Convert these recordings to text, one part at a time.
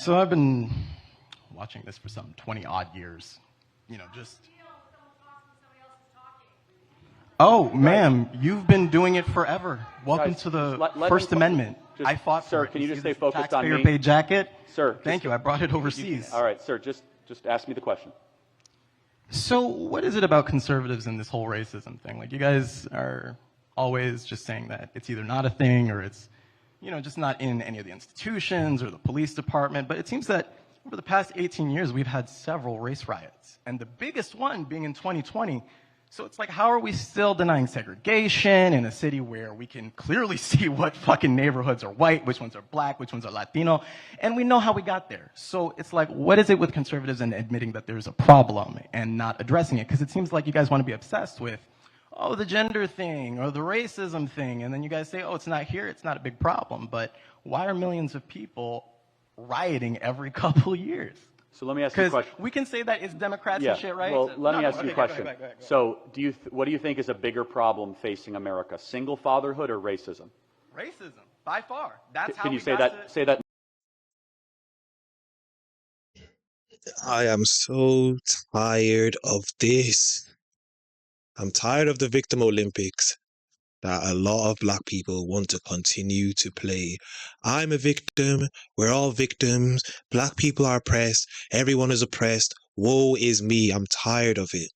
So I've been watching this for some 20 odd years. You know, just. Oh, ma'am, you've been doing it forever. Welcome Guys, to the let First Amendment. I fought for it. Sir, can you just see stay this focused on me? taxpayer-paid jacket? Sir. Thank you. I brought it overseas. All right, sir, just ask me the question. So what is it about conservatives and this whole racism thing? Like, you guys are always just saying that it's either not a thing or it's, you know, just not in any of the institutions or the police department. But it seems that over the past 18 years, we've had several race riots, and the biggest one being in 2020. So it's like, how are we still denying segregation in a city where we can clearly see what fucking neighborhoods are white, which ones are black, which ones are Latino, and we know how we got there. So it's like, what is it with conservatives and admitting that there's a problem and not addressing it? Because it seems like you guys want to be obsessed with, oh, the gender thing or the racism thing, and then you guys say, oh, it's not here, it's not a big problem. But why are millions of people rioting every couple years? So let me ask you a question. We can say that it's Democrats and shit, right? Well, let me ask you a go question. ahead. So what do you think is a bigger problem facing America, single fatherhood or racism? Racism, by far. That's how Can you we say got that? to... Say that. I am so tired of this. I'm tired of the victim Olympics that a lot of black people want to continue to play. I'm a victim. We're all victims. Black people are oppressed. Everyone is oppressed. Woe is me. I'm tired of it.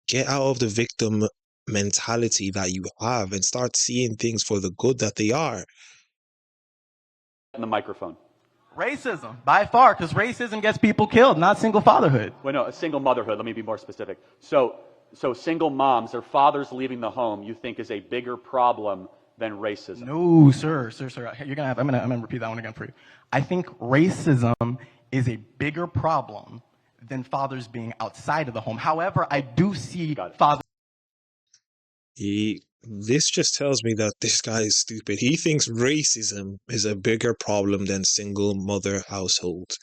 Get out of the victim mentality that you have and start seeing things for the good that they are. In the microphone. Racism, by far, because racism gets people killed, not single fatherhood. Well, no, a single motherhood. Let me be more specific. So single moms or fathers leaving the home, you think is a bigger problem than racism? No, sir. You're gonna have. I'm gonna repeat that one again for you. I think racism is a bigger problem than fathers being outside of the home. However, I do see fathers. This just tells me that this guy is stupid. He thinks racism is a bigger problem than single mother households.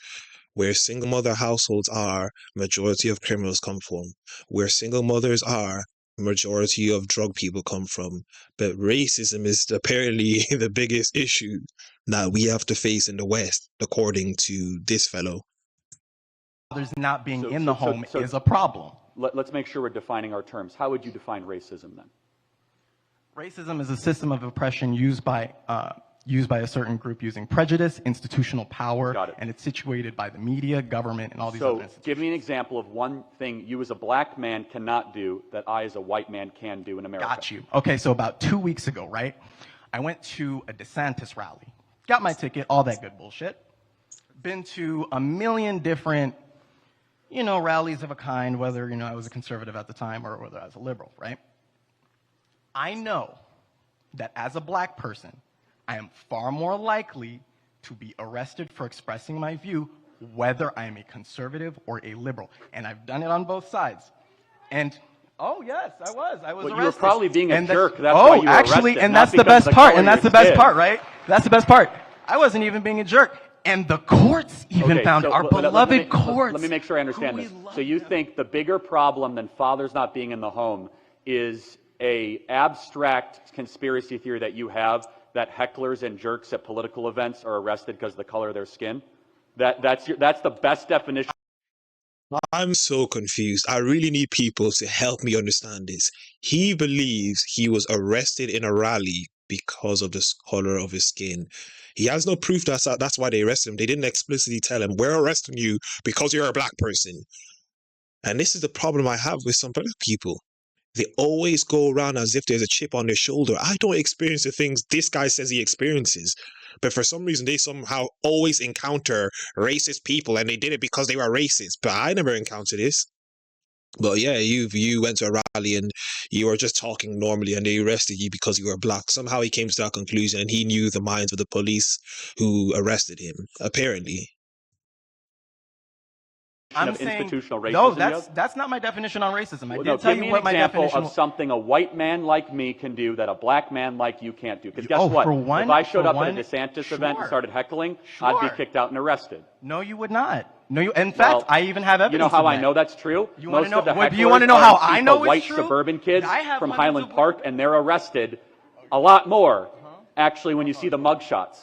Where single mother households are, majority of criminals come from. Where single mothers are, majority of drug people come from. But racism is apparently the biggest issue that we have to face in the West, according to this fellow. Fathers not being in the home is a problem. Let's make sure we're defining our terms. How would you define racism then? Racism is a system of oppression used by a certain group using prejudice, institutional power, and it's situated by the media, government, and all these other institutions. So give me an example of one thing you as a black man cannot do that I as a white man can do in America. Got you. Okay, so about 2 weeks ago, right, I went to a DeSantis rally. Got my ticket, all that good bullshit. Been to a million different, you know, rallies of a kind, whether, you know, I was a conservative at the time or whether I was a liberal, right? I know that as a black person, I am far more likely to be arrested for expressing my view, whether I am a conservative or a liberal. And I've done it on both sides. And, oh, yes, I was arrested. You were probably being a jerk. That's why you were actually, arrested, and not that's the because best of the part. color And that's of the your best skin. part, right? That's the best part. I wasn't even being a jerk. And the courts even found our beloved courts. Let me make sure I understand this. So you think the bigger problem than fathers not being in the home is a abstract conspiracy theory that you have that hecklers and jerks at political events are arrested because of the color of their skin? That's the best definition. I'm so confused. I really need people to help me understand this. He believes he was arrested in a rally because of the color of his skin. He has no proof that's why they arrested him. They didn't explicitly tell him, we're arresting you because you're a black person. And this is the problem I have with some black people. They always go around as if there's a chip on their shoulder. I don't experience the things this guy says he experiences. But for some reason, they somehow always encounter racist people, and they did it because they were racist. But I never encountered this. But yeah, you went to a rally and you were just talking normally, and they arrested you because you were black. Somehow he came to that conclusion, and he knew the minds of the police who arrested him, apparently. I'm saying, institutional racism. no, that's not my definition on racism. I did tell you what my definition. Give me an example of something a white man like me can do that a black man like you can't do. Because guess what? If I showed up at a DeSantis event and started heckling, I'd be kicked out and arrested. No, you would not. No, in fact, I even have evidence. You know how I know that's true? You want to know? Do you want to know how I know it's true? White suburban kids from Highland Park, and they're arrested a lot more. Actually, when you see the mugshots.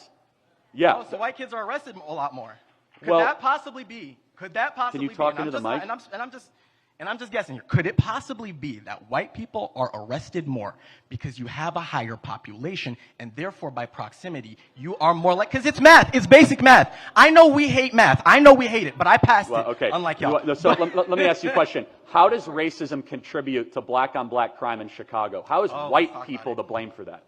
Yeah. Oh, so white kids are arrested a lot more. Could that possibly be? Could that possibly Can you talk be? into the mic? And I'm just guessing here. Could it possibly be that white people are arrested more because you have a higher population and therefore by proximity you are more like, because it's math, it's basic math. I know we hate math. I know we hate it, but I passed it, unlike y'all. So let me ask you a question. How does racism contribute to black-on-black crime in Chicago? How is white people to blame for that?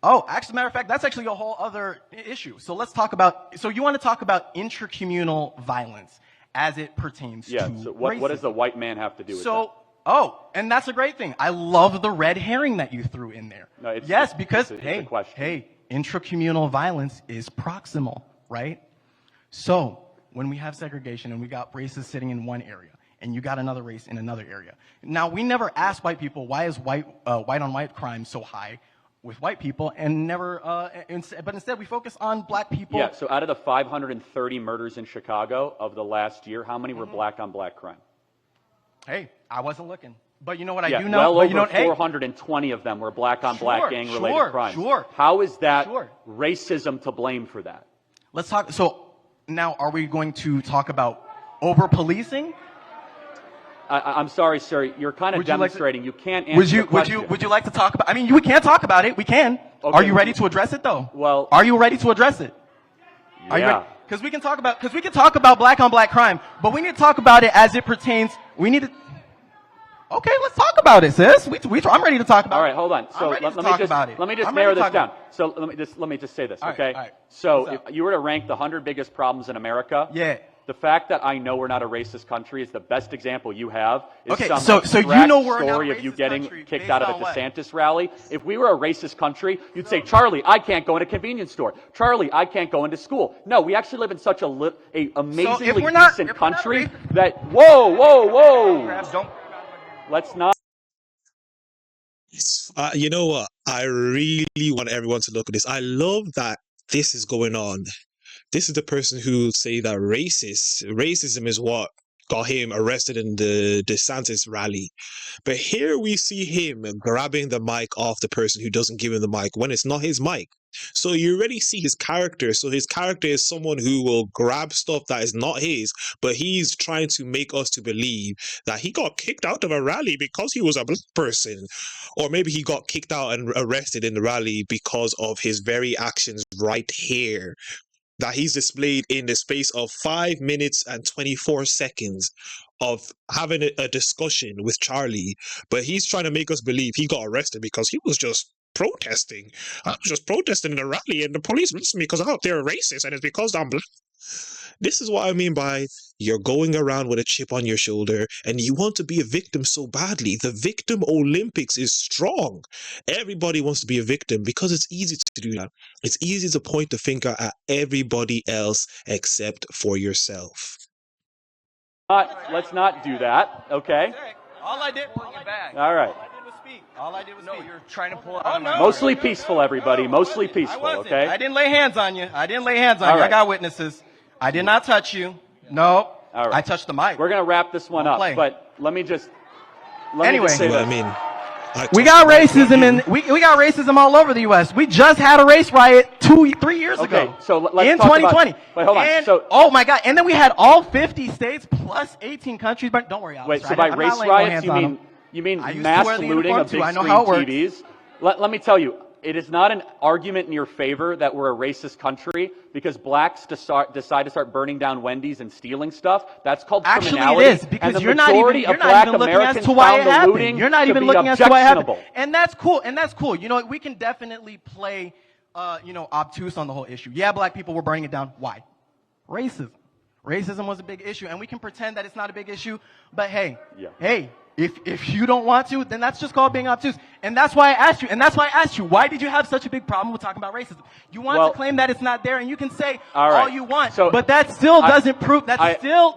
Oh, actually, matter of fact, that's actually a whole other issue. So let's talk about, so you want to talk about intracommunal violence as it pertains to so what does the white man have to do with that? And that's a great thing. I love the red herring that you threw in there. No, it's hey, intracommunal violence is proximal, right? So when we have segregation and we got races sitting in one area and you got another race in another area. Now, we never ask white people, why is white on white crime so high with white people, and but instead we focus on black people. Yeah, so out of the 530 murders in Chicago of the last year, how many were black on black crime? Hey, I wasn't looking. But you know what I do know? Well over you know, 420 of them were black on black gang related crimes. How is that racism to blame for that? Let's talk. So now are we going to talk about over policing? I'm sorry, sir. You're kind of demonstrating. You can't answer the question. Would you like to talk about? I mean, we can talk about it. We can. Okay. Are you ready to address it, though? Well, are you ready to address it? Yeah. Because we can talk about black on black crime, but we need to talk about it as it pertains. We need to. Okay, let's talk about it, sis. I'm ready to talk about it. All right, hold on. So let me just narrow this down. So let me just say this, okay? All right. So if you were to rank the 100 biggest problems in America, the fact that I know we're not a racist country is the best example you have. So you know we're story not a of you racist getting country kicked based out of on a what? DeSantis rally. If we were a racist country, you'd say, Charlie, I can't go in a convenience store. Charlie, I can't go into school. No, we actually live in such a amazingly decent country that whoa. Let's not. You know what? I really want everyone to look at this. I love that this is going on. This is the person who say that racism is what got him arrested in the DeSantis rally. But here we see him grabbing the mic off the person who doesn't give him the mic when it's not his mic. So you already see his character. So his character is someone who will grab stuff that is not his, but he's trying to make us to believe that he got kicked out of a rally because he was a black person. Or maybe he got kicked out and arrested in the rally because of his very actions right here that he's displayed in the space of 5 minutes and 24 seconds of having a discussion with Charlie. But he's trying to make us believe he got arrested because he was just protesting. I was just protesting in a rally and the police arrested me because they're racist and it's because I'm black. This is what I mean by you're going around with a chip on your shoulder and you want to be a victim so badly. The victim Olympics is strong. Everybody wants to be a victim because it's easy to do that. It's easy to point the finger at everybody else except for yourself. Let's not do that, okay? All I did was back. All right. All I did was speak. You're trying to pull it out. Mostly peaceful, everybody. Mostly peaceful, okay? I didn't lay hands on you. I got witnesses. I did not touch you. No. All right. I touched the mic. We're going to wrap this one up, but let me just say this. I mean, we got racism we got racism all over the U.S. We just had a race riot 3 years ago. Okay, so let's in talk 2020. Wait, hold on. And, oh my God! And then we had all 50 states plus 18 countries. But don't worry, wait. So by race riots, you mean mass looting of big screen TVs? Let me tell you. It is not an argument in your favor that we're a racist country because blacks decide to start burning down Wendy's and stealing stuff. That's called criminality. Actually, it is because you're not even looking as to why it happened. You're not even looking as to why it happened. And that's cool. You know, we can definitely play, obtuse on the whole issue. Yeah, black people were burning it down. Why? Racism. Racism was a big issue, and we can pretend that it's not a big issue. But hey, if you don't want to, then that's just called being obtuse. And that's why I asked you. Why did you have such a big problem with talking about racism? You want to claim that it's not there, and you can say all you want, but that still doesn't prove. That still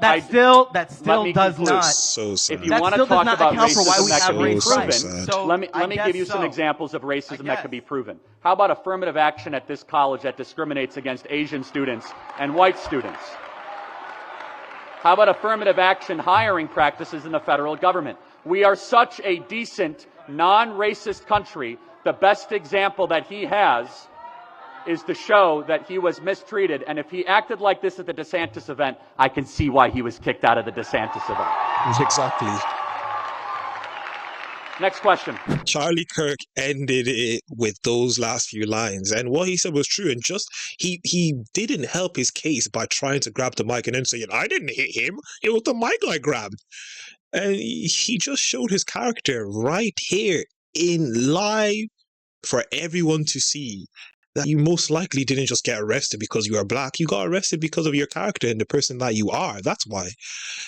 does not. So sad. If you want to talk about racism that can be proven, so let me give you some examples of racism that can be proven. How about affirmative action at this college that discriminates against Asian students and white students? How about affirmative action hiring practices in the federal government? We are such a decent, non-racist country. The best example that he has is to show that he was mistreated. And if he acted like this at the DeSantis event, I can see why he was kicked out of the DeSantis event. Exactly. Next question. Charlie Kirk ended it with those last few lines, and what he said was true. And just he didn't help his case by trying to grab the mic and then saying, "I didn't hit him. It was the mic I grabbed." And he just showed his character right here in live for everyone to see. That you most likely didn't just get arrested because you are black. You got arrested because of your character and the person that you are. That's why.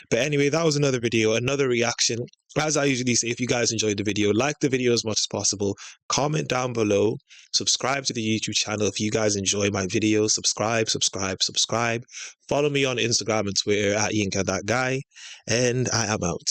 But anyway, that was another video, another reaction. As I usually say, if you guys enjoyed the video, like the video as much as possible. Comment down below. Subscribe to the YouTube channel if you guys enjoy my videos. Subscribe. Follow me on Instagram and Twitter at YinkaThatGuy. And I am out.